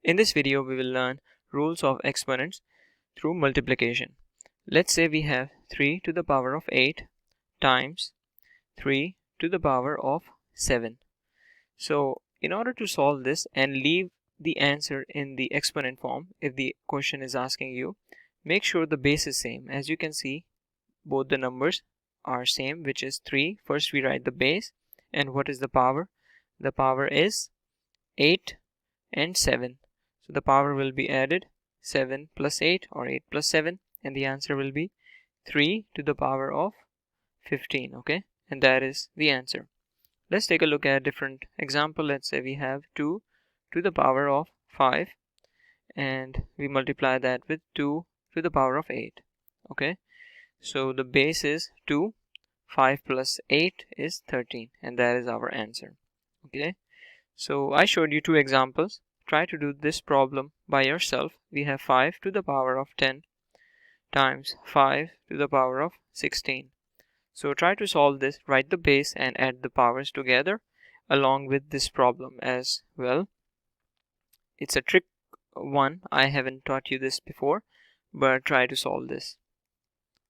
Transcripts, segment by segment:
In this video, we will learn rules of exponents through multiplication. Let's say we have 3 to the power of 8 times 3 to the power of 7. So in order to solve this and leave the answer in the exponent form, if the question is asking you, make sure the base is same. As you can see, both the numbers are same, which is 3. First we write the base, and what is the power? The power is 8 and 7. So the power will be added 7 plus 8 or 8 plus 7, and the answer will be 3 to the power of 15. Okay, and that is the answer. Let's take a look at a different example. Let's say we have 2 to the power of 5 and we multiply that with 2 to the power of 8. Okay, so the base is 2, 5 plus 8 is 13, and that is our answer. Okay, so I showed you two examples. Try to do this problem by yourself. We have 5 to the power of 10 times 5 to the power of 16. So try to solve this, write the base and add the powers together along with this problem as well. It's a trick one. I haven't taught you this before, but try to solve this.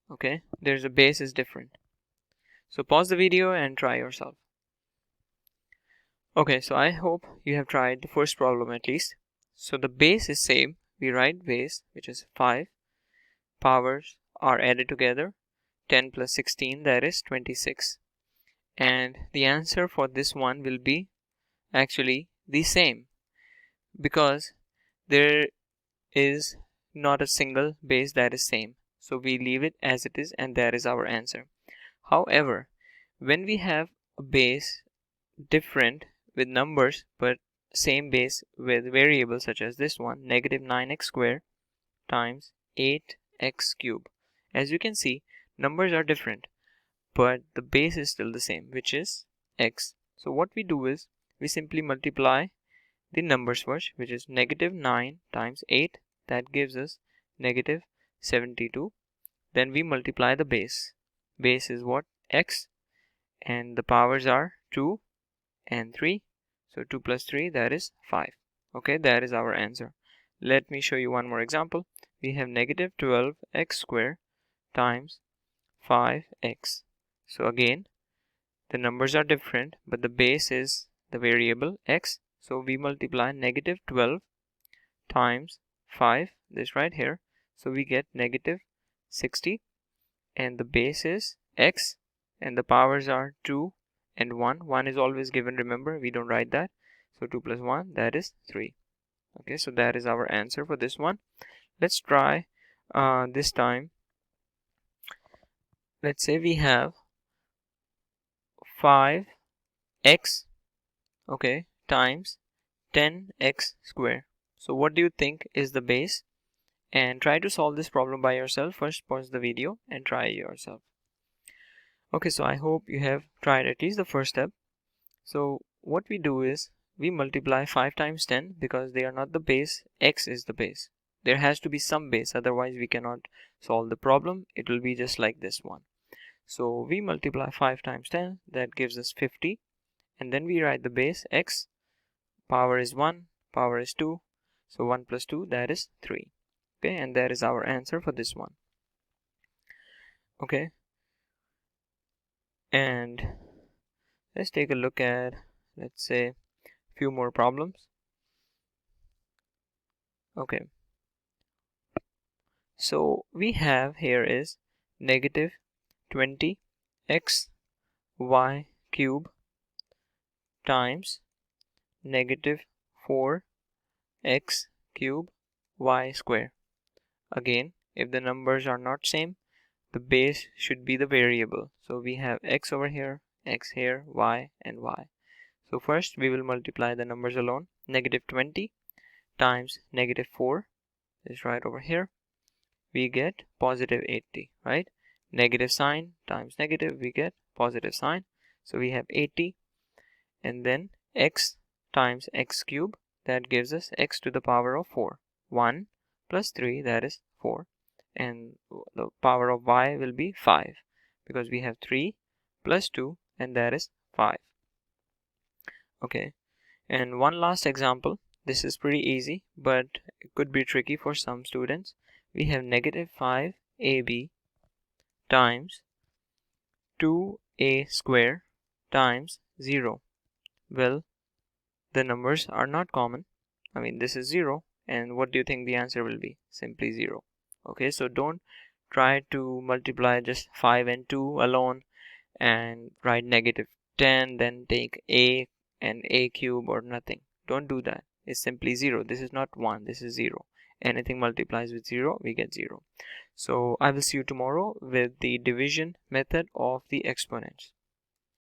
Okay, there's a base is different. So pause the video and try yourself. Okay, so I hope you have tried the first problem at least. So the base is same. We write base, which is 5. Powers are added together. 10 plus 16, that is 26. And the answer for this one will be actually the same, because there is not a single base that is same. So we leave it as it is, and that is our answer. However, when we have a base different with numbers but same base with variables, such as this one, negative 9x squared times 8x cubed. As you can see, numbers are different but the base is still the same, which is x. So what we do is we simply multiply the numbers first, which is negative 9 times 8, that gives us negative 72. Then we multiply the base. Base is what? X, and the powers are 2 and 3. So 2 plus 3, that is 5. Okay, that is our answer. Let me show you one more example. We have negative 12x squared times 5x. So again, the numbers are different but the base is the variable x. So we multiply negative 12 times 5, this right here. So we get negative 60, and the base is x, and the powers are 2 and 1. 1 is always given, remember, we don't write that. So 2 plus 1, that is 3. Okay, so that is our answer for this one. Let's try this time. Let's say we have 5x, okay, times 10x squared. So what do you think is the base? And try to solve this problem by yourself. First pause the video and try yourself. Okay, so I hope you have tried at least the first step. So what we do is we multiply 5 times 10, because they are not the base, x is the base. There has to be some base, otherwise we cannot solve the problem. It will be just like this one. So we multiply 5 times 10, that gives us 50, and then we write the base x. Power is 1, power is 2, so 1 plus 2, that is 3. Okay, and that is our answer for this one. Okay, and let's take a look at, let's say, a few more problems. Okay, so we have here is negative 20x y cube times negative 4x cube y square. Again, if the numbers are not same, the base should be the variable. So we have x over here, x here, y and y. So first we will multiply the numbers alone. Negative 20 times negative 4 is right over here. We get positive 80, right? Negative sign times negative, we get positive sign. So we have 80, and then x times x cube, that gives us x to the power of 4. 1 plus 3, that is 4. And the power of y will be 5, because we have 3 plus 2, and that is 5. Okay, and one last example. This is pretty easy, but it could be tricky for some students. We have negative 5ab times 2a square times 0. Well, the numbers are not common. I mean, this is 0, and what do you think the answer will be? Simply 0. Okay, so don't try to multiply just 5 and 2 alone and write negative 10, then take a and a cube or nothing. Don't do that. It's simply 0. This is not 1, this is 0. Anything multiplies with 0, we get 0. So I will see you tomorrow with the division method of the exponents.